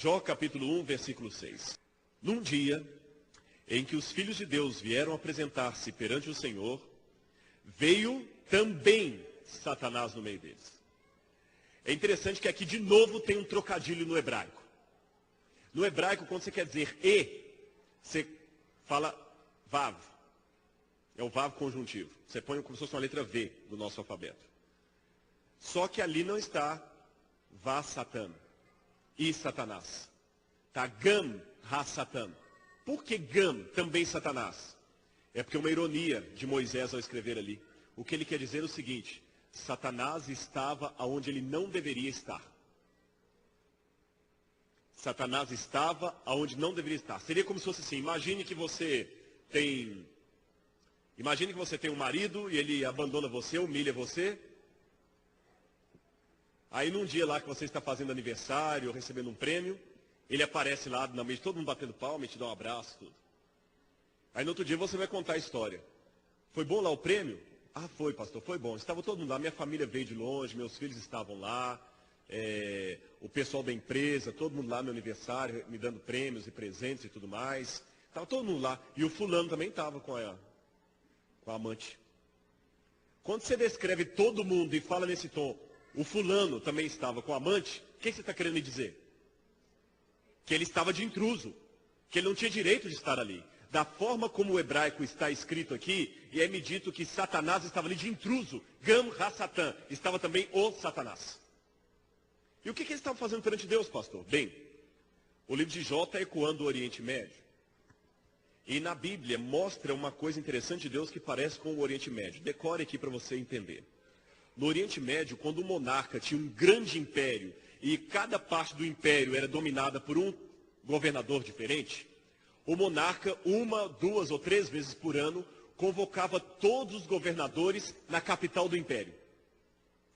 Jó capítulo 1, versículo 6. Num dia em que os filhos de Deus vieram apresentar-se perante o Senhor, veio também Satanás no meio deles. É interessante que aqui de novo tem um trocadilho no hebraico. No hebraico, quando você quer dizer você fala vav. É o vav conjuntivo. Você põe como se fosse uma letra V do nosso alfabeto. Só que ali não está va Satan e Satanás. Está gam ha Satan. Por que gam, também Satanás? É porque é uma ironia de Moisés ao escrever ali. O que ele quer dizer é o seguinte: Satanás estava onde ele não deveria estar. Satanás estava onde não deveria estar. Seria como se fosse assim: imagine que você tem um marido e ele abandona você, humilha você. Aí num dia lá que você está fazendo aniversário, ou recebendo um prêmio, ele aparece lá na mesa, todo mundo batendo palma, e te dá um abraço, tudo. Aí no outro dia você vai contar a história. Foi bom lá o prêmio? Ah, foi, pastor, foi bom. Estava todo mundo lá, minha família veio de longe, meus filhos estavam lá, o pessoal da empresa, todo mundo lá no meu aniversário, me dando prêmios e presentes e tudo mais. Estava todo mundo lá. E o fulano também estava com a amante. Quando você descreve todo mundo e fala nesse tom, o fulano também estava com a amante, o que você está querendo me dizer? Que ele estava de intruso, que ele não tinha direito de estar ali. Da forma como o hebraico está escrito aqui, e é-me dito que Satanás estava ali de intruso, Gam ha-Satan, estava também o Satanás. E o que eles estavam fazendo perante Deus, pastor? Bem, o livro de Jó está ecoando o Oriente Médio. E na Bíblia mostra uma coisa interessante de Deus que parece com o Oriente Médio. Decore aqui para você entender. No Oriente Médio, quando o monarca tinha um grande império, e cada parte do império era dominada por um governador diferente, o monarca, 1, 2 ou 3 vezes por ano, convocava todos os governadores na capital do império.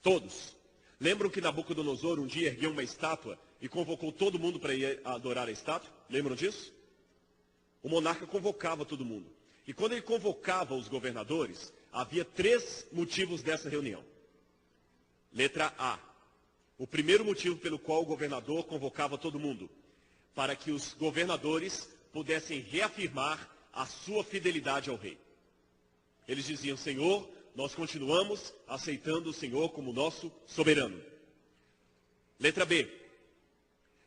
Todos. Lembram que Nabucodonosor um dia ergueu uma estátua e convocou todo mundo para ir adorar a estátua? Lembram disso? O monarca convocava todo mundo. E quando ele convocava os governadores, havia 3 motivos dessa reunião. Letra A. O primeiro motivo pelo qual o governador convocava todo mundo, para que os governadores pudessem reafirmar a sua fidelidade ao rei. Eles diziam: Senhor, nós continuamos aceitando o Senhor como nosso soberano. Letra B.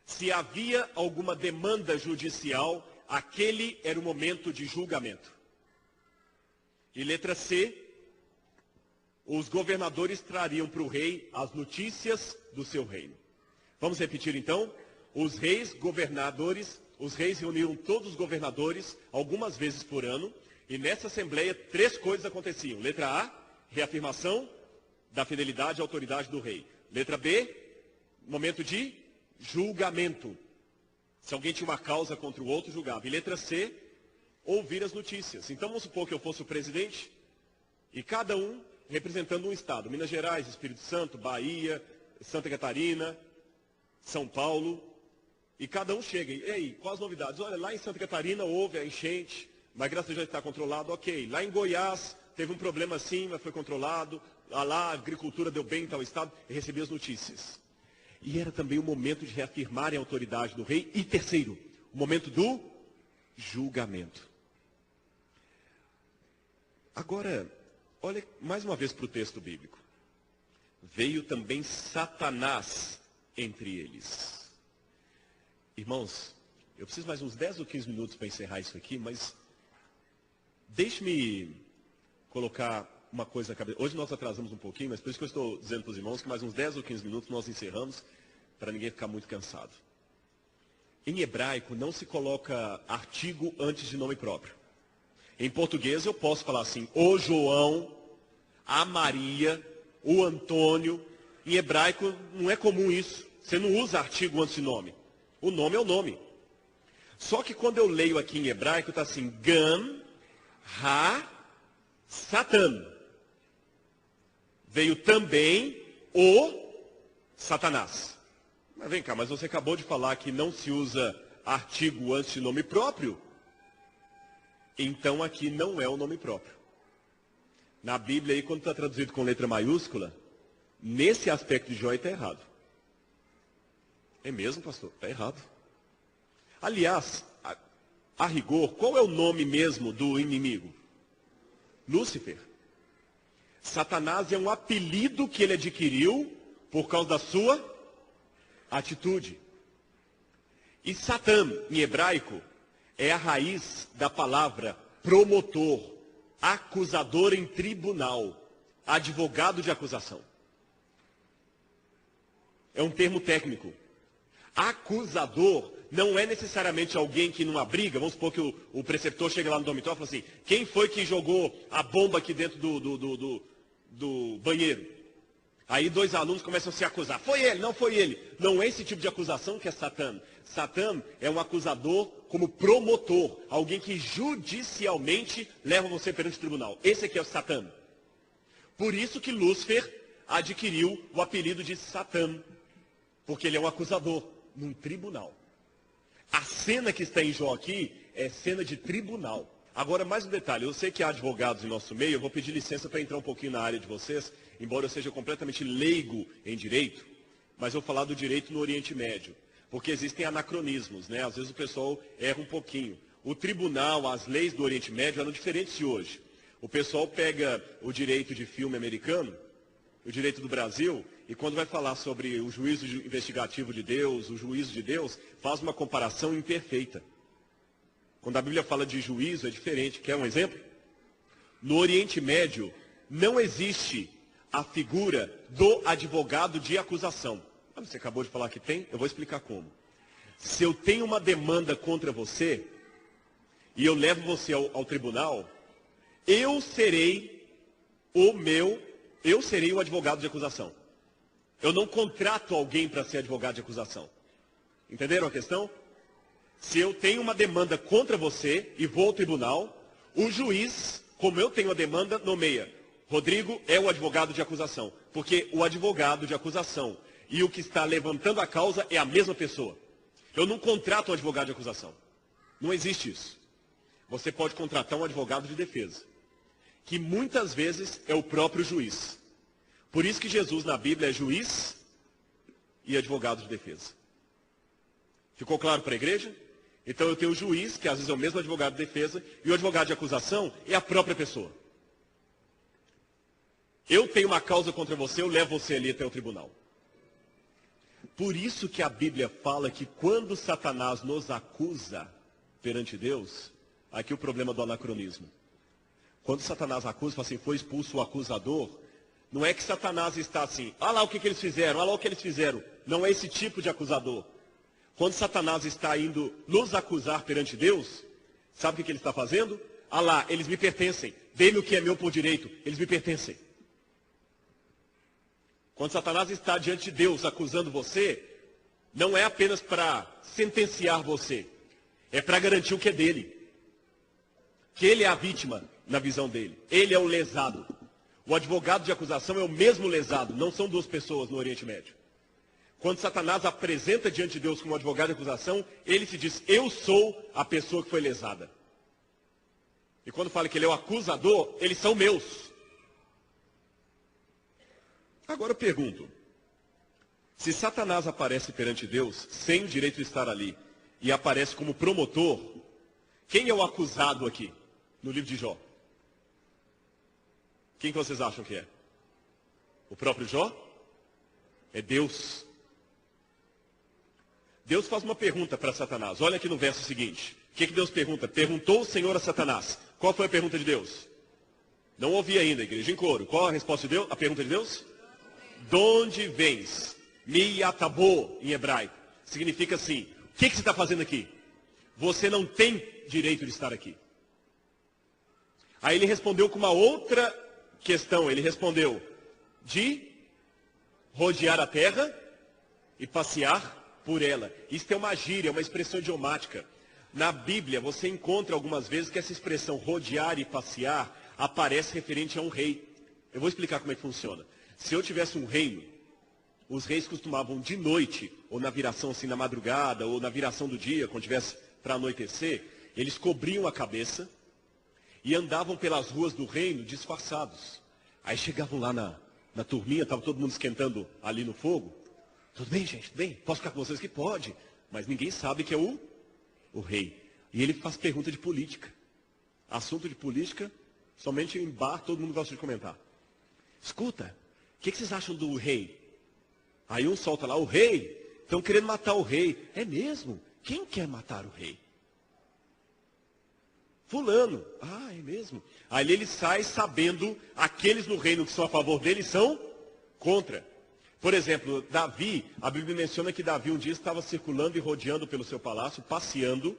Se havia alguma demanda judicial, aquele era o momento de julgamento. E letra C. Os governadores trariam para o rei as notícias do seu reino. Vamos repetir então? Os reis reuniram todos os governadores algumas vezes por ano, e nessa assembleia 3 coisas aconteciam. Letra A, reafirmação da fidelidade e autoridade do rei. Letra B, momento de julgamento. Se alguém tinha uma causa contra o outro, julgava. E letra C, ouvir as notícias. Então vamos supor que eu fosse o presidente, e cada um representando um estado. Minas Gerais, Espírito Santo, Bahia, Santa Catarina, São Paulo. E cada um chega. E aí, quais as novidades? Olha, lá em Santa Catarina houve a enchente, mas graças a Deus já está controlado, ok. Lá em Goiás teve um problema assim, mas foi controlado. Lá a agricultura deu bem em tal estado. E recebi as notícias. E era também o momento de reafirmarem a autoridade do rei. E terceiro, o momento do julgamento. Agora, olha mais uma vez para o texto bíblico. Veio também Satanás entre eles. Irmãos, eu preciso mais uns 10 ou 15 minutos para encerrar isso aqui, mas deixe-me colocar uma coisa na cabeça. Hoje nós atrasamos um pouquinho, mas por isso que eu estou dizendo para os irmãos que mais uns 10 ou 15 minutos nós encerramos, para ninguém ficar muito cansado. Em hebraico não se coloca artigo antes de nome próprio. Em português eu posso falar assim: o João, a Maria, o Antônio. Em hebraico não é comum isso. Você não usa artigo antes de nome. O nome é o nome. Só que quando eu leio aqui em hebraico está assim: Gam ha Satan. Veio também o Satanás. Mas vem cá, mas você acabou de falar que não se usa artigo antes de nome próprio. Então aqui não é o nome próprio. Na Bíblia, aí, quando está traduzido com letra maiúscula, nesse aspecto de Jó está errado. É mesmo, pastor? Está errado. Aliás, a rigor, qual é o nome mesmo do inimigo? Lúcifer. Satanás é um apelido que ele adquiriu por causa da sua atitude. E Satã, em hebraico, é a raiz da palavra promotor, acusador em tribunal, advogado de acusação. É um termo técnico. Acusador não é necessariamente alguém que numa briga, vamos supor que o preceptor chega lá no dormitório e fala assim, quem foi que jogou a bomba aqui dentro do banheiro? Aí dois alunos começam a se acusar. Foi ele, não foi ele. Não é esse tipo de acusação que é Satã. Satã é um acusador como promotor, alguém que judicialmente leva você perante o tribunal. Esse aqui é o Satã. Por isso que Lúcifer adquiriu o apelido de Satã, porque ele é um acusador num tribunal. A cena que está em Jó aqui é cena de tribunal. Agora, mais um detalhe. Eu sei que há advogados em nosso meio. Eu vou pedir licença para entrar um pouquinho na área de vocês, embora eu seja completamente leigo em direito, mas eu vou falar do direito no Oriente Médio, porque existem anacronismos, né? Às vezes o pessoal erra um pouquinho. O tribunal, as leis do Oriente Médio eram diferentes de hoje. O pessoal pega o direito de filme americano, o direito do Brasil, e quando vai falar sobre o juízo investigativo de Deus, o juízo de Deus, faz uma comparação imperfeita. Quando a Bíblia fala de juízo, é diferente. Quer um exemplo? No Oriente Médio, não existe a figura do advogado de acusação. Você acabou de falar que tem? Eu vou explicar como. Se eu tenho uma demanda contra você, e eu levo você ao tribunal, eu serei o advogado de acusação. Eu não contrato alguém para ser advogado de acusação. Entenderam a questão? Se eu tenho uma demanda contra você e vou ao tribunal, o juiz, como eu tenho a demanda, nomeia. Rodrigo é o advogado de acusação. Porque o advogado de acusação e o que está levantando a causa é a mesma pessoa. Eu não contrato um advogado de acusação. Não existe isso. Você pode contratar um advogado de defesa, que muitas vezes é o próprio juiz. Por isso que Jesus na Bíblia é juiz e advogado de defesa. Ficou claro para a igreja? Então eu tenho o juiz, que às vezes é o mesmo advogado de defesa, e o advogado de acusação é a própria pessoa. Eu tenho uma causa contra você, eu levo você ali até o tribunal. Por isso que a Bíblia fala que quando Satanás nos acusa perante Deus, aqui o problema do anacronismo. Quando Satanás acusa, fala assim, foi expulso o acusador, não é que Satanás está assim, olha lá o que eles fizeram, olha lá o que eles fizeram. Não é esse tipo de acusador. Quando Satanás está indo nos acusar perante Deus, sabe o que ele está fazendo? Ah lá, eles me pertencem. Dê-me o que é meu por direito. Eles me pertencem. Quando Satanás está diante de Deus acusando você, não é apenas para sentenciar você. É para garantir o que é dele. Que ele é a vítima na visão dele. Ele é o lesado. O advogado de acusação é o mesmo lesado. Não são duas pessoas no Oriente Médio. Quando Satanás apresenta diante de Deus como advogado de acusação, ele se diz, eu sou a pessoa que foi lesada. E quando fala que ele é o acusador, eles são meus. Agora eu pergunto, se Satanás aparece perante Deus, sem o direito de estar ali, e aparece como promotor, quem é o acusado aqui, no livro de Jó? Quem que vocês acham que é? O próprio Jó? É Deus. Deus faz uma pergunta para Satanás. Olha aqui no verso seguinte. O que Deus pergunta? Perguntou o Senhor a Satanás. Qual foi a pergunta de Deus? Não ouvi ainda, igreja em coro. Qual a resposta de Deus? A pergunta de Deus? De onde vens? Miatabô, em hebraico. Significa assim, o que você está fazendo aqui? Você não tem direito de estar aqui. Aí ele respondeu com uma outra questão. Ele respondeu de rodear a terra e passear por ela. Isso é uma gíria, é uma expressão idiomática. Na Bíblia, você encontra algumas vezes que essa expressão rodear e passear aparece referente a um rei. Eu vou explicar como é que funciona. Se eu tivesse um reino, os reis costumavam de noite, ou na viração assim, na madrugada, ou na viração do dia, quando tivesse para anoitecer, eles cobriam a cabeça e andavam pelas ruas do reino disfarçados. Aí chegavam lá na turminha, estava todo mundo esquentando ali no fogo. Tudo bem, gente? Tudo bem? Posso ficar com vocês aqui? Pode. Mas ninguém sabe que é o o rei. E ele faz pergunta de política. Assunto de política, somente em bar todo mundo gosta de comentar. Escuta, o que vocês acham do rei? Aí um solta lá, o rei, estão querendo matar o rei. É mesmo? Quem quer matar o rei? Fulano. Ah, é mesmo? Aí ele sai sabendo, aqueles no reino que são a favor dele são contra. Por exemplo, Davi, a Bíblia menciona que Davi um dia estava circulando e rodeando pelo seu palácio, passeando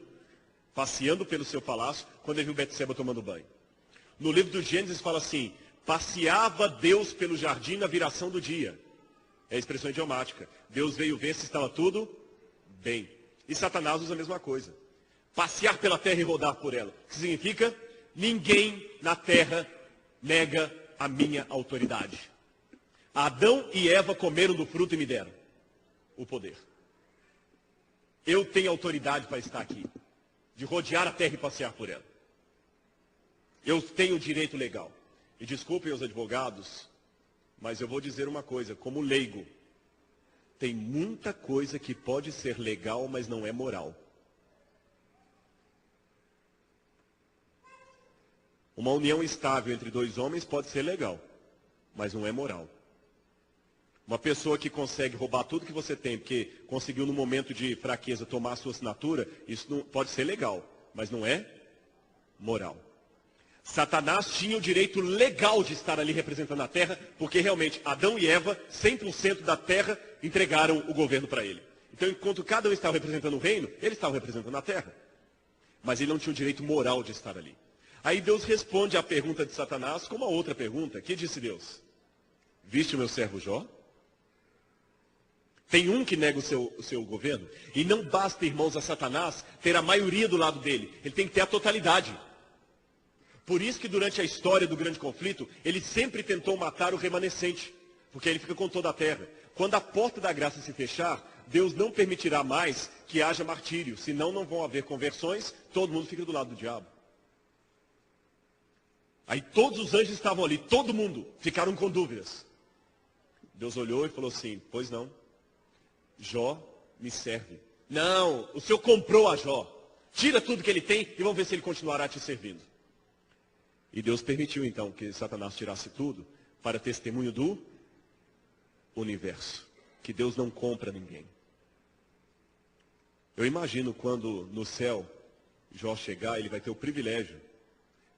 pelo seu palácio, quando ele viu Betseba tomando banho. No livro do Gênesis fala assim, passeava Deus pelo jardim na viração do dia. É a expressão idiomática. Deus veio ver se estava tudo bem. E Satanás usa a mesma coisa. Passear pela terra e rodar por ela. O que significa? Ninguém na terra nega a minha autoridade. Adão e Eva comeram do fruto e me deram o poder. Eu tenho autoridade para estar aqui, de rodear a terra e passear por ela. Eu tenho direito legal. E desculpem os advogados, mas eu vou dizer uma coisa, como leigo, tem muita coisa que pode ser legal, mas não é moral. Uma união estável entre dois homens pode ser legal, mas não é moral. Uma pessoa que consegue roubar tudo que você tem, porque conseguiu no momento de fraqueza tomar a sua assinatura, isso não pode ser legal, mas não é moral. Satanás tinha o direito legal de estar ali representando a terra, porque realmente Adão e Eva, 100% da terra, entregaram o governo para ele. Então, enquanto cada um estava representando o reino, ele estava representando a terra. Mas ele não tinha o direito moral de estar ali. Aí Deus responde à pergunta de Satanás com uma outra pergunta. Que disse Deus? Viste o meu servo Jó? Tem um que nega o seu governo. E não basta, irmãos, a Satanás ter a maioria do lado dele. Ele tem que ter a totalidade. Por isso que durante a história do grande conflito, ele sempre tentou matar o remanescente. Porque ele fica com toda a terra. Quando a porta da graça se fechar, Deus não permitirá mais que haja martírio. Senão não vão haver conversões, todo mundo fica do lado do diabo. Aí todos os anjos estavam ali, todo mundo, ficaram com dúvidas. Deus olhou e falou assim, pois não. Jó me serve. Não, o Senhor comprou a Jó. Tira tudo que ele tem e vamos ver se ele continuará te servindo. E Deus permitiu então que Satanás tirasse tudo para testemunho do universo. Que Deus não compra ninguém. Eu imagino quando no céu Jó chegar, ele vai ter o privilégio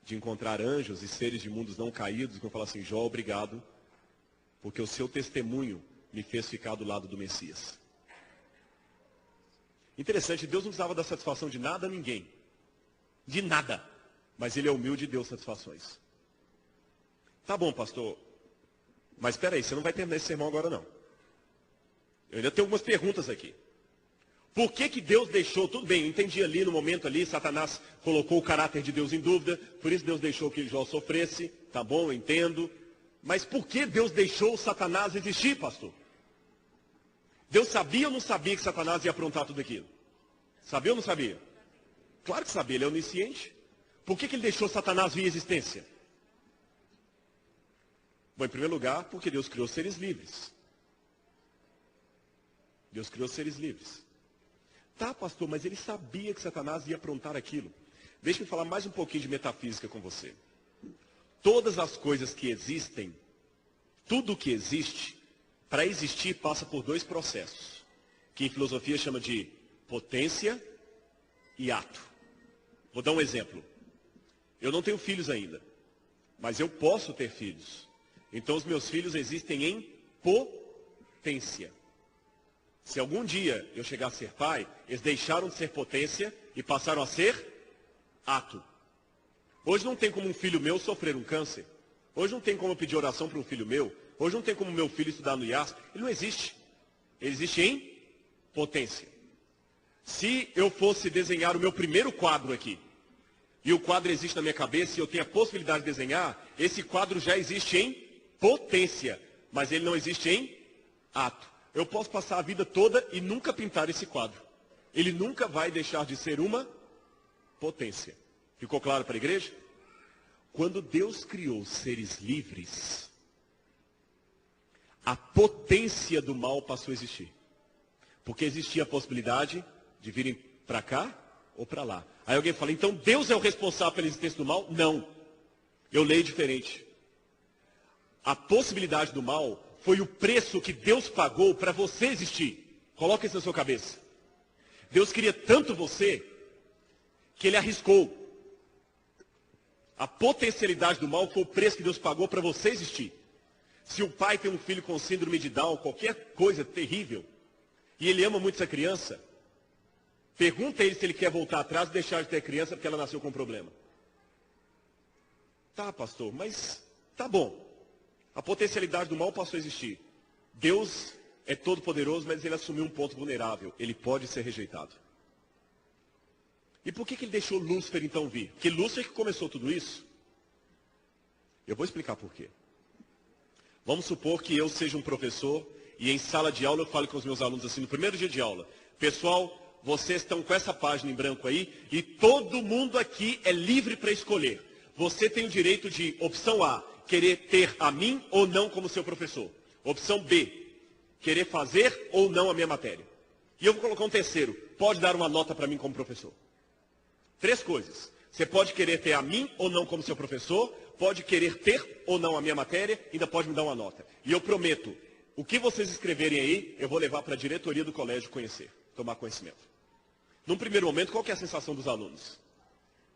de encontrar anjos e seres de mundos não caídos que vão falar assim, Jó, obrigado, porque o seu testemunho me fez ficar do lado do Messias. Interessante, Deus não precisava dar satisfação de nada a ninguém. De nada. Mas ele é humilde e deu satisfações. Tá bom, pastor. Mas espera aí, você não vai terminar esse sermão agora não. Eu ainda tenho algumas perguntas aqui. Por que Deus deixou, tudo bem, eu entendi ali no momento ali, Satanás colocou o caráter de Deus em dúvida, por isso Deus deixou que Jó sofresse, tá bom, eu entendo. Mas por que Deus deixou Satanás existir, pastor? Deus sabia ou não sabia que Satanás ia aprontar tudo aquilo? Sabia ou não sabia? Claro que sabia, ele é onisciente. Por que ele deixou Satanás vir à existência? Bom, em primeiro lugar, porque Deus criou seres livres. Deus criou seres livres. Tá, pastor, mas ele sabia que Satanás ia aprontar aquilo. Deixa-me falar mais um pouquinho de metafísica com você. Todas as coisas que existem, tudo que existe, para existir passa por dois processos, que em filosofia chama de potência e ato. Vou dar um exemplo. Eu não tenho filhos ainda, mas eu posso ter filhos. Então os meus filhos existem em potência. Se algum dia eu chegar a ser pai, eles deixaram de ser potência e passaram a ser ato. Hoje não tem como um filho meu sofrer um câncer. Hoje não tem como eu pedir oração para um filho meu. Hoje não tem como meu filho estudar no IASP. Ele não existe. Ele existe em potência. Se eu fosse desenhar o meu primeiro quadro aqui, e o quadro existe na minha cabeça e eu tenho a possibilidade de desenhar, esse quadro já existe em potência, mas ele não existe em ato. Eu posso passar a vida toda e nunca pintar esse quadro. Ele nunca vai deixar de ser uma potência. Ficou claro para a igreja? Quando Deus criou seres livres, a potência do mal passou a existir. Porque existia a possibilidade de virem para cá ou para lá. Aí alguém fala, então Deus é o responsável pela existência do mal? Não. Eu leio diferente. A possibilidade do mal foi o preço que Deus pagou para você existir. Coloque isso na sua cabeça. Deus queria tanto você que ele arriscou. A potencialidade do mal foi o preço que Deus pagou para você existir. Se o pai tem um filho com síndrome de Down, qualquer coisa terrível, e ele ama muito essa criança, pergunta a ele se ele quer voltar atrás e deixar de ter criança porque ela nasceu com um problema. Tá, pastor, mas tá bom. A potencialidade do mal passou a existir. Deus é todo poderoso, mas ele assumiu um ponto vulnerável. Ele pode ser rejeitado. E por que ele deixou Lúcifer então vir? Porque Lúcifer que começou tudo isso. Eu vou explicar por quê. Vamos supor que eu seja um professor e em sala de aula eu falo com os meus alunos assim, no primeiro dia de aula. Pessoal, vocês estão com essa página em branco aí e todo mundo aqui é livre para escolher. Você tem o direito de, opção A, querer ter a mim ou não como seu professor. Opção B, querer fazer ou não a minha matéria. E eu vou colocar um terceiro, pode dar uma nota para mim como professor. 3 coisas. Você pode querer ter a mim ou não como seu professor, pode querer ter ou não a minha matéria, ainda pode me dar uma nota. E eu prometo, o que vocês escreverem aí, eu vou levar para a diretoria do colégio conhecer, tomar conhecimento. Num primeiro momento, qual que é a sensação dos alunos?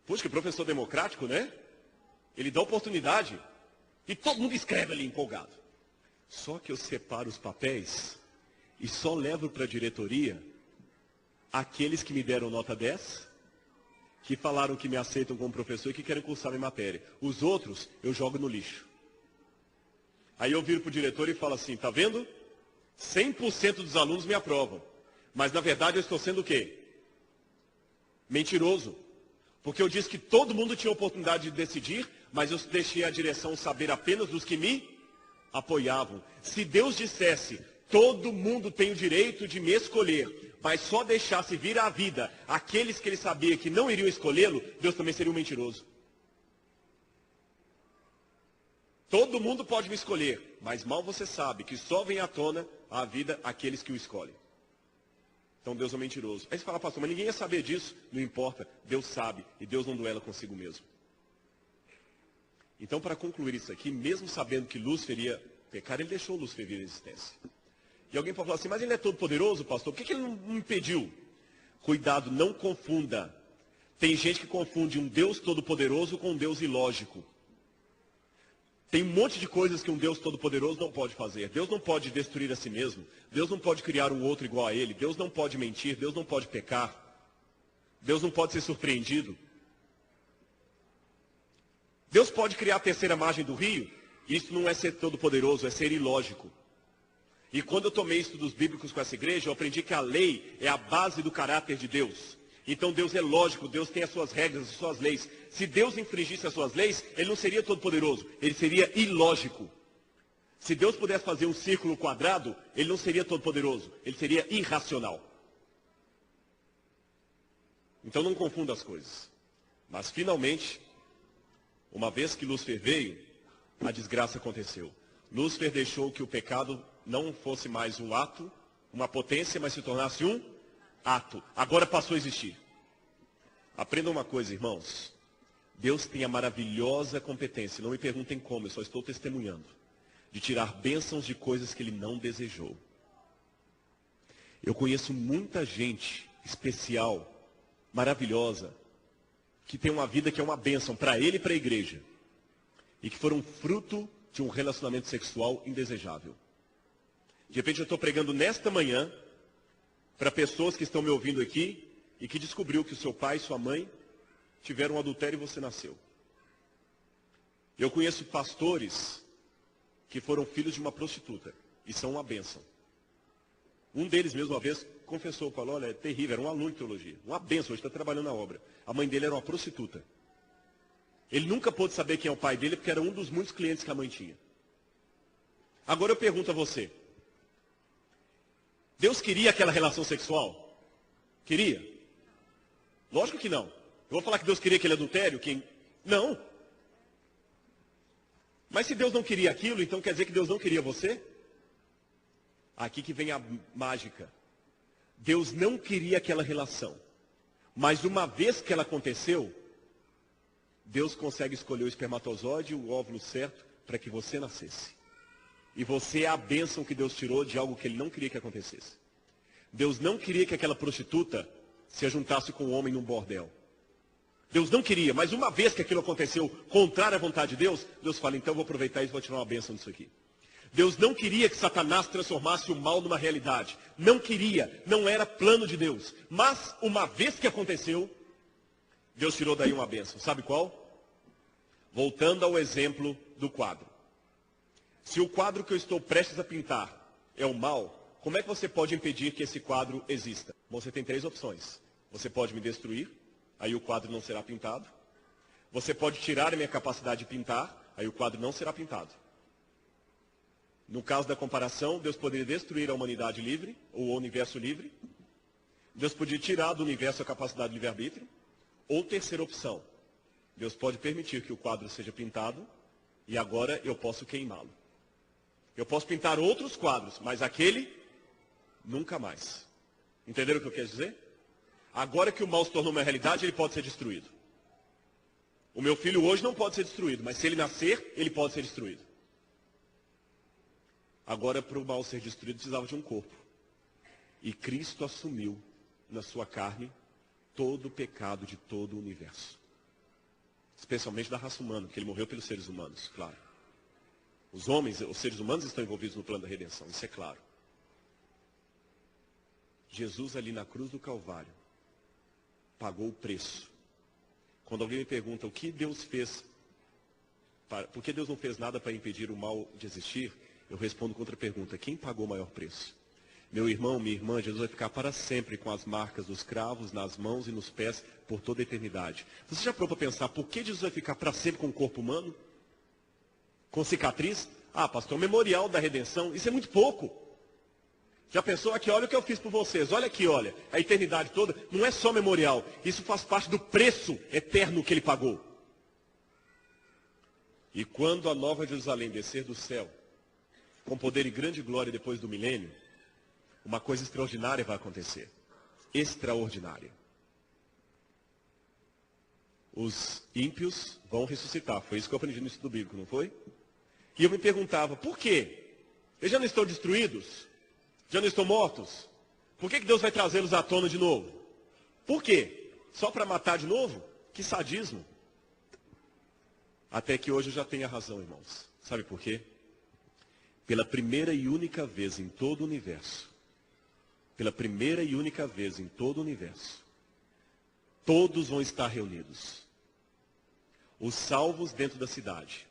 Puxa, que professor democrático, né? Ele dá oportunidade e todo mundo escreve ali empolgado. Só que eu separo os papéis e só levo para a diretoria aqueles que me deram nota 10, que falaram que me aceitam como professor e que querem cursar minha matéria. Os outros, eu jogo no lixo. Aí eu viro para o diretor e falo assim, tá vendo? 100% dos alunos me aprovam. Mas na verdade eu estou sendo o quê? Mentiroso. Porque eu disse que todo mundo tinha oportunidade de decidir, mas eu deixei a direção saber apenas dos que me apoiavam. Se Deus dissesse, todo mundo tem o direito de me escolher, mas só deixasse vir à vida aqueles que ele sabia que não iriam escolhê-lo, Deus também seria um mentiroso. Todo mundo pode me escolher, mas mal você sabe que só vem à tona a vida aqueles que o escolhem. Então Deus é um mentiroso. Aí você fala, pastor, mas ninguém ia saber disso. Não importa, Deus sabe e Deus não duela consigo mesmo. Então, para concluir isso aqui, mesmo sabendo que Lúcifer iria pecar, ele deixou Lúcifer vir à existência. E alguém pode falar assim, mas ele é todo poderoso, pastor, por que ele não impediu? Cuidado, não confunda. Tem gente que confunde um Deus todo poderoso com um Deus ilógico. Tem um monte de coisas que um Deus todo-poderoso não pode fazer. Deus não pode destruir a si mesmo. Deus não pode criar um outro igual a ele. Deus não pode mentir. Deus não pode pecar. Deus não pode ser surpreendido. Deus pode criar a terceira margem do rio. Isso não é ser todo-poderoso, é ser ilógico. E quando eu tomei estudos bíblicos com essa igreja, eu aprendi que a lei é a base do caráter de Deus. Então Deus é lógico, Deus tem as suas regras, as suas leis. Se Deus infringisse as suas leis, ele não seria todo poderoso, ele seria ilógico. Se Deus pudesse fazer um círculo quadrado, ele não seria todo poderoso, ele seria irracional. Então não confunda as coisas. Mas finalmente, uma vez que Lúcifer veio, a desgraça aconteceu. Lúcifer deixou que o pecado não fosse mais um ato, uma potência, mas se tornasse um ato. Agora passou a existir. Aprenda uma coisa, irmãos. Deus tem a maravilhosa competência, não me perguntem como, eu só estou testemunhando, de tirar bênçãos de coisas que ele não desejou. Eu conheço muita gente especial, maravilhosa, que tem uma vida que é uma bênção para ele e para a igreja, e que foram fruto de um relacionamento sexual indesejável. De repente eu estou pregando nesta manhã para pessoas que estão me ouvindo aqui e que descobriu que o seu pai e sua mãe tiveram um adultério e você nasceu. Eu conheço pastores que foram filhos de uma prostituta e são uma bênção. Um deles mesmo uma vez confessou, falou, olha, é terrível, era um aluno de teologia, uma bênção, hoje está trabalhando na obra. A mãe dele era uma prostituta. Ele nunca pôde saber quem é o pai dele porque era um dos muitos clientes que a mãe tinha. Agora eu pergunto a você, Deus queria aquela relação sexual? Queria? Lógico que não. Eu vou falar que Deus queria aquele adultério? Não. Mas se Deus não queria aquilo, então quer dizer que Deus não queria você? Aqui que vem a mágica. Deus não queria aquela relação. Mas uma vez que ela aconteceu, Deus consegue escolher o espermatozoide e o óvulo certo para que você nascesse. E você é a bênção que Deus tirou de algo que Ele não queria que acontecesse. Deus não queria que aquela prostituta se juntasse com um homem num bordel. Deus não queria, mas uma vez que aquilo aconteceu contrário à vontade de Deus, Deus fala, então eu vou aproveitar isso e vou tirar uma bênção disso aqui. Deus não queria que Satanás transformasse o mal numa realidade. Não queria, não era plano de Deus. Mas uma vez que aconteceu, Deus tirou daí uma bênção. Sabe qual? Voltando ao exemplo do quadro. Se o quadro que eu estou prestes a pintar é o mal, como é que você pode impedir que esse quadro exista? Você tem 3 opções. Você pode me destruir, aí o quadro não será pintado. Você pode tirar a minha capacidade de pintar, aí o quadro não será pintado. No caso da comparação, Deus poderia destruir a humanidade livre, ou o universo livre. Deus podia tirar do universo a capacidade de livre-arbítrio. Ou terceira opção, Deus pode permitir que o quadro seja pintado, e agora eu posso queimá-lo. Eu posso pintar outros quadros, mas aquele, nunca mais. Entenderam o que eu quero dizer? Agora que o mal se tornou uma realidade, ele pode ser destruído. O meu filho hoje não pode ser destruído, mas se ele nascer, ele pode ser destruído. Agora, para o mal ser destruído, precisava de um corpo. E Cristo assumiu na sua carne todo o pecado de todo o universo. Especialmente da raça humana, porque ele morreu pelos seres humanos, claro. Os homens, os seres humanos estão envolvidos no plano da redenção, isso é claro. Jesus ali na cruz do Calvário pagou o preço. Quando alguém me pergunta o que Deus fez, por que Deus não fez nada para impedir o mal de existir, eu respondo com outra pergunta: quem pagou o maior preço? Meu irmão, minha irmã, Jesus vai ficar para sempre com as marcas dos cravos nas mãos e nos pés por toda a eternidade. Você já parou para pensar por que Jesus vai ficar para sempre com o corpo humano? Com cicatriz? Ah, pastor, memorial da redenção, isso é muito pouco. Já pensou aqui, olha o que eu fiz por vocês, olha aqui, olha, a eternidade toda, não é só memorial, isso faz parte do preço eterno que ele pagou. E quando a nova Jerusalém descer do céu, com poder e grande glória depois do milênio, uma coisa extraordinária vai acontecer. Extraordinária. Os ímpios vão ressuscitar. Foi isso que eu aprendi no estudo bíblico, não foi? E eu me perguntava, por quê? Eles já não estão destruídos? Já não estão mortos? Por que Deus vai trazê-los à tona de novo? Por quê? Só para matar de novo? Que sadismo. Até que hoje eu já tenho a razão, irmãos. Sabe por quê? Pela primeira e única vez em todo o universo, todos vão estar reunidos. Os salvos dentro da cidade,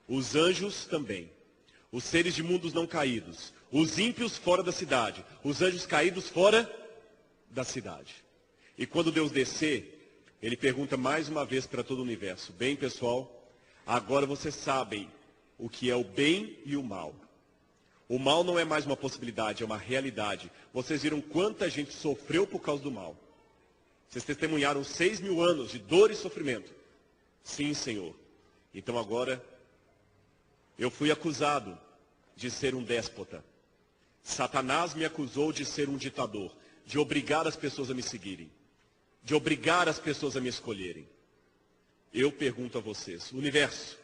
os anjos também, os seres de mundos não caídos, os ímpios fora da cidade, os anjos caídos fora da cidade. E quando Deus descer, ele pergunta mais uma vez para todo o universo: bem, pessoal, agora vocês sabem o que é o bem e o mal. O mal não é mais uma possibilidade, é uma realidade. Vocês viram quanta gente sofreu por causa do mal. Vocês testemunharam 6.000 anos de dor e sofrimento. Sim, Senhor. Então agora, eu fui acusado de ser um déspota. Satanás me acusou de ser um ditador, de obrigar as pessoas a me seguirem, de obrigar as pessoas a me escolherem. Eu pergunto a vocês, universo,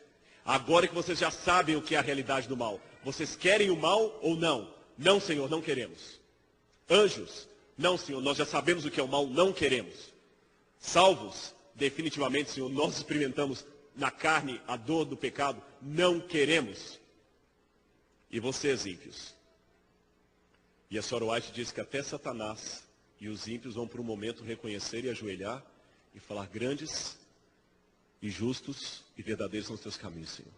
agora que vocês já sabem o que é a realidade do mal, vocês querem o mal ou não? Não, Senhor, não queremos. Anjos, não, Senhor, nós já sabemos o que é o mal, não queremos. Salvos, definitivamente, Senhor, nós experimentamos na carne a dor do pecado, não queremos. E vocês, ímpios? E a Sora White diz que até Satanás e os ímpios vão por um momento reconhecer e ajoelhar e falar: grandes e justos e verdadeiros são os teus caminhos, Senhor.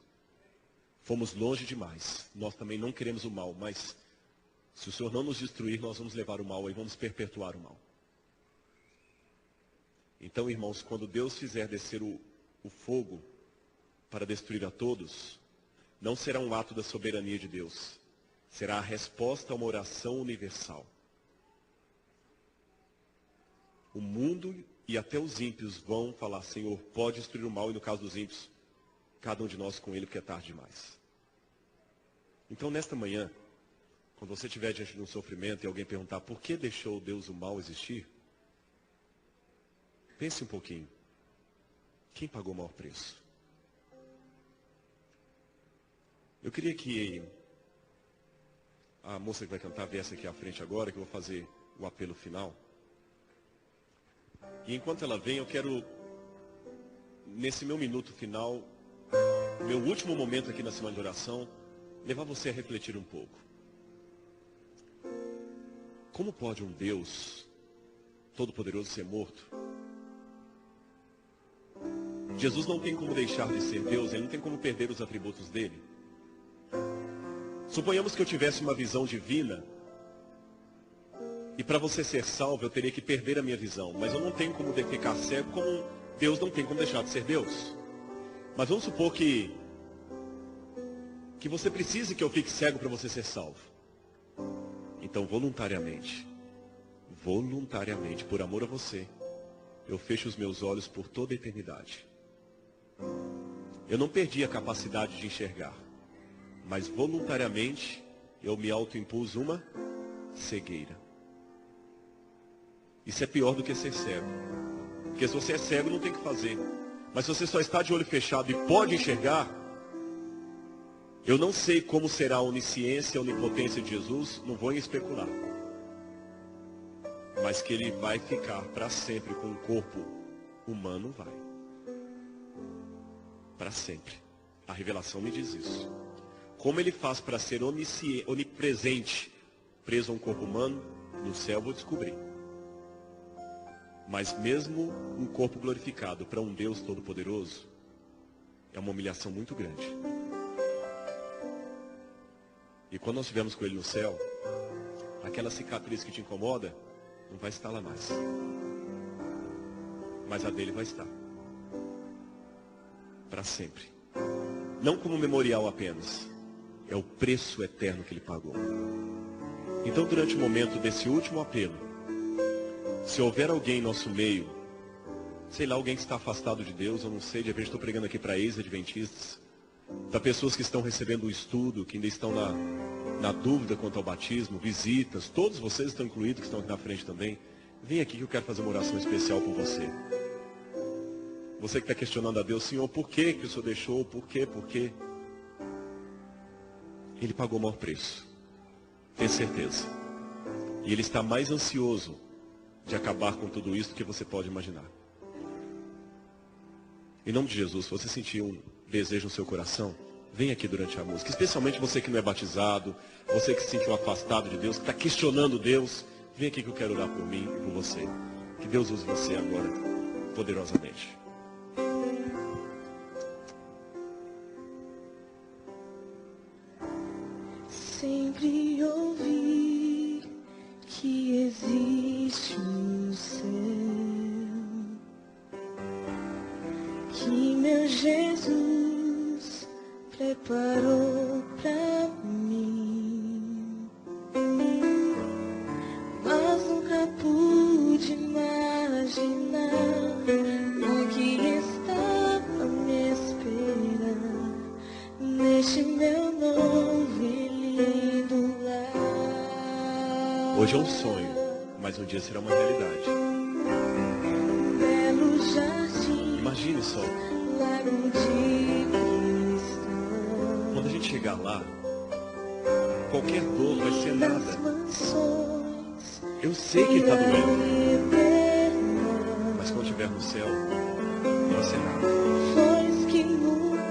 Fomos longe demais. Nós também não queremos o mal, mas se o Senhor não nos destruir, nós vamos levar o mal e vamos perpetuar o mal. Então, irmãos, quando Deus fizer descer o fogo para destruir a todos, não será um ato da soberania de Deus. Será a resposta a uma oração universal. O mundo e até os ímpios vão falar: Senhor, pode destruir o mal, e no caso dos ímpios, cada um de nós com ele, porque é tarde demais. Então, nesta manhã, quando você estiver diante de um sofrimento e alguém perguntar por que deixou Deus o mal existir, Pense um pouquinho. Quem pagou o maior preço? Eu queria que a moça que vai cantar viesse aqui à frente agora, que eu vou fazer o apelo final. E enquanto ela vem, eu quero, nesse meu minuto final, meu último momento aqui na semana de oração, levar você a refletir um pouco. Como pode um Deus todo-poderoso ser morto? Jesus não tem como deixar de ser Deus, ele não tem como perder os atributos dele. Suponhamos que eu tivesse uma visão divina, e para você ser salvo eu teria que perder a minha visão, mas eu não tenho como ficar cego, como Deus não tem como deixar de ser Deus. Mas vamos supor que você precise que eu fique cego para você ser salvo. Então voluntariamente, por amor a você, eu fecho os meus olhos por toda a eternidade. Eu não perdi a capacidade de enxergar, mas voluntariamente eu me autoimpus uma cegueira. Isso é pior do que ser cego. Porque se você é cego não tem o que fazer. Mas se você só está de olho fechado e pode enxergar, eu não sei como será a onisciência, a onipotência de Jesus, não vou em especular. Mas que ele vai ficar para sempre com um corpo humano, vai. Para sempre. A revelação me diz isso. Como ele faz para ser onipresente, preso a um corpo humano, no céu eu vou descobrir. Mas mesmo um corpo glorificado para um Deus todo-poderoso, é uma humilhação muito grande. E quando nós estivermos com ele no céu, aquela cicatriz que te incomoda, não vai estar lá mais. Mas a dele vai estar. Para sempre. Não como memorial apenas. É o preço eterno que ele pagou. Então, durante o momento desse último apelo, se houver alguém em nosso meio, sei lá, alguém que está afastado de Deus, eu não sei, de repente estou pregando aqui para ex-adventistas, para pessoas que estão recebendo o estudo, que ainda estão na dúvida quanto ao batismo, visitas, todos vocês estão incluídos, que estão aqui na frente também, vem aqui que eu quero fazer uma oração especial por você. Você que está questionando a Deus, Senhor, por que o Senhor deixou, por quê? Ele pagou o maior preço, tenha certeza. E ele está mais ansioso de acabar com tudo isso do que você pode imaginar. Em nome de Jesus, se você sentir um desejo no seu coração, vem aqui durante a música. Especialmente você que não é batizado, você que se sentiu afastado de Deus, que está questionando Deus, vem aqui que eu quero orar por mim e por você. Que Deus use você agora, poderosamente. Sempre ouvi que existe um céu, que meu Jesus preparou pra mim, mas nunca pude imaginar o que estava me esperando neste meu novo e lindo lar. Hoje é um sonho, mas um dia será uma realidade. Belo jardim, Imagine só, lago de cristal, quando a gente chegar lá, qualquer dor vai ser nada. das mansões Eu sei que está da doendo, liberdade, mas quando estiver no céu, não vai ser nada. flores que nunca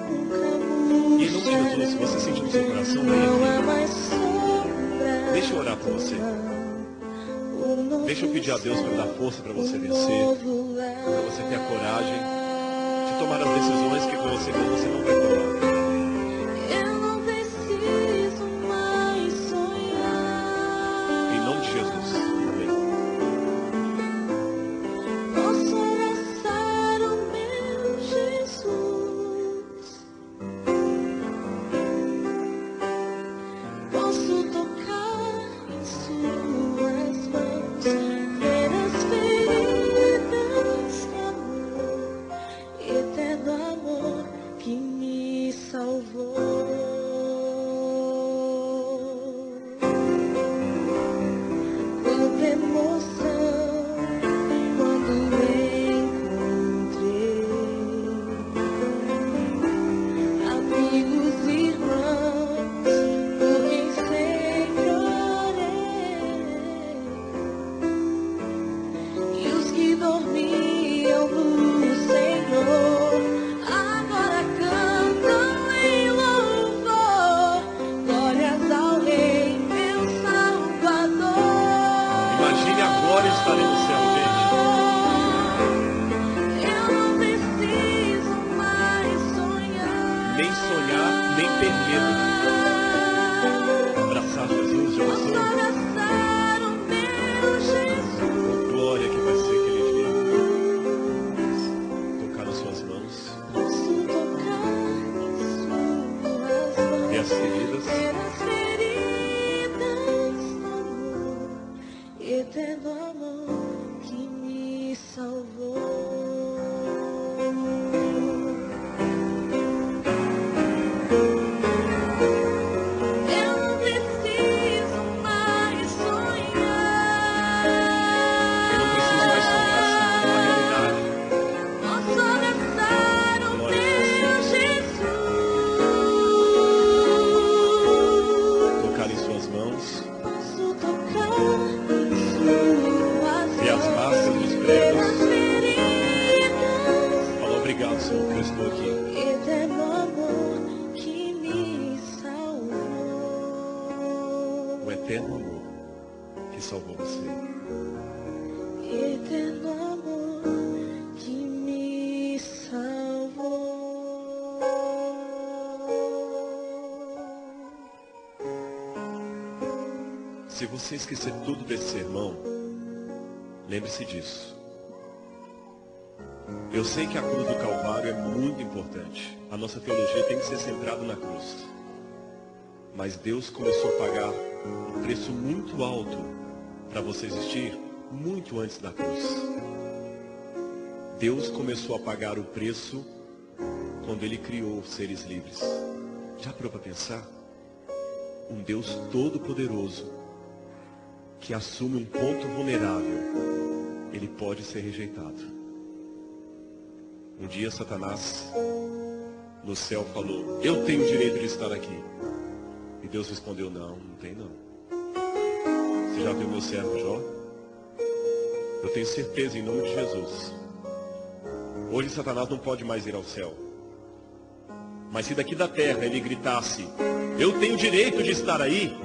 E em nome de Jesus, se você sentir no seu coração, vem não há aqui. mais sombra. Deixa eu orar por você. Deixa eu pedir a Deus para dar força para você vencer, para você ter a coragem de tomar as decisões que com você mesmo você não vai tomar. Eu não preciso mais sonhar. Em nome de Jesus. Amém. Posso abraçar o meu Jesus. Posso tocar em suas mãos, ver as feridas de amor, eterno amor que me dormiam no Senhor, agora cantam em louvor. Glórias ao Rei, meu Salvador. Imagine agora estarem no céu, gente. Eu não preciso mais sonhar. Nem sonhar, nem ter medo. Abraçar Jesus, já Posso pensou? abraçar o meu Jesus. Oh, glória que vai ser aquele dia. Tocar nas suas mãos, Posso tocar em suas ver mãos, as feridas. ver as feridas no amor, eterno amor que me salvou. Eu não preciso mais sonhar. Eu não preciso mais sonhar, Senhor, uma realidade. Posso abraçar o meu Jesus. Tocar em suas mãos, Posso tocar em suas ver as mãos, marcas dos ver pregos. as feridas. Falar obrigado, Senhor, que eu estou aqui. Eterno amor que me salvou. O eterno amor que salvou você. Eterno amor que me salvou. Se você esquecer tudo desse sermão, lembre-se disso. Eu sei que a cruz do Calvário é muito importante. A nossa teologia tem que ser centrada na cruz. Mas Deus começou a pagar um preço muito alto para você existir muito antes da cruz. Deus começou a pagar o preço quando Ele criou os seres livres. Já parou para pensar? Um Deus todo-poderoso que assume um ponto vulnerável, Ele pode ser rejeitado. Um dia Satanás no céu falou: eu tenho o direito de estar aqui. E Deus respondeu: não, não tem não. Você já viu meu servo Jó? Eu tenho certeza em nome de Jesus. Hoje Satanás não pode mais ir ao céu. Mas se daqui da terra ele gritasse: eu tenho o direito de estar aí,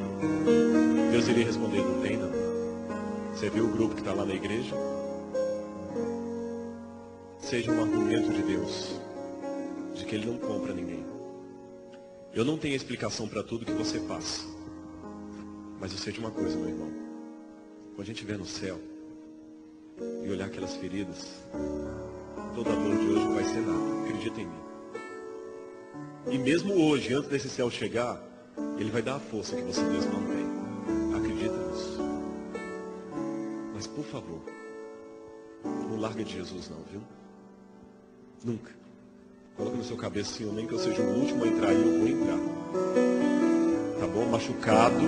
Deus iria responder: não tem não. Você viu o grupo que está lá na igreja? Seja um argumento de Deus, de que Ele não compra ninguém. Eu não tenho explicação para tudo que você passa. Mas eu sei de uma coisa, meu irmão. Quando a gente estiver no céu e olhar aquelas feridas, toda a dor de hoje não vai ser nada. Acredita em mim. E mesmo hoje, antes desse céu chegar, Ele vai dar a força que você mesmo não tem. Acredita nisso. Mas por favor, não larga de Jesus não, viu? Nunca. Coloca no seu cabecinho, nem que eu seja o último a entrar aí, eu vou entrar. Tá bom? Machucado,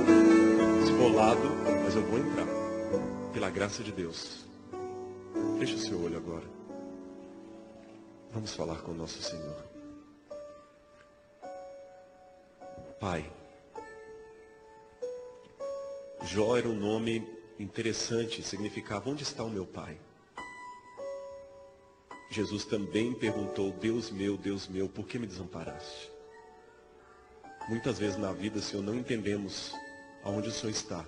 esfolado, mas eu vou entrar. Pela graça de Deus. Feche o seu olho agora. Vamos falar com o nosso Senhor. Pai. Jó era um nome interessante, significava: onde está o meu pai? Jesus também perguntou: Deus meu, por que me desamparaste? Muitas vezes na vida, Senhor, não entendemos aonde o Senhor está.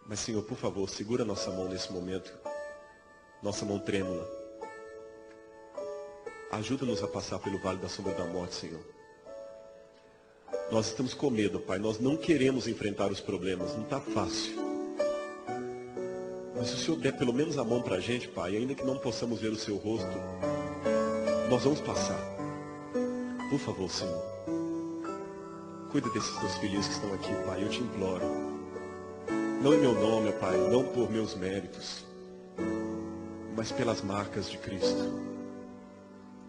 Mas, Senhor, por favor, segura nossa mão nesse momento, nossa mão trêmula. Ajuda-nos a passar pelo vale da sombra da morte, Senhor. Nós estamos com medo, Pai, nós não queremos enfrentar os problemas, não está fácil. Mas se o Senhor der pelo menos a mão para a gente, Pai, ainda que não possamos ver o seu rosto, nós vamos passar. Por favor, Senhor, cuida desses teus filhos que estão aqui, Pai, eu te imploro. Não em meu nome, Pai, não por meus méritos, mas pelas marcas de Cristo.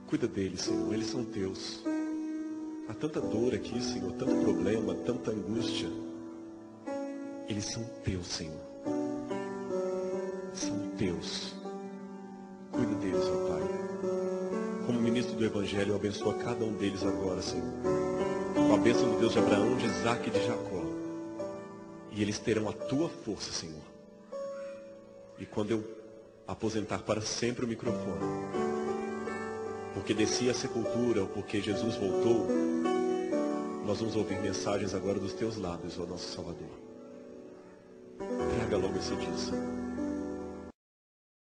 Cuida deles, Senhor, eles são teus. Há tanta dor aqui, Senhor, tanto problema, tanta angústia. Eles são teus, Senhor. São teus. Cuida deles, ó Pai. Como ministro do Evangelho, eu abençoo a cada um deles agora, Senhor. Com a bênção do Deus de Abraão, de Isaac e de Jacó. E eles terão a tua força, Senhor. E quando eu aposentar para sempre o microfone. Porque desci a sepultura, ou porque Jesus voltou, nós vamos ouvir mensagens agora dos teus lábios, ó nosso Salvador. Traga logo esse dia, Senhor.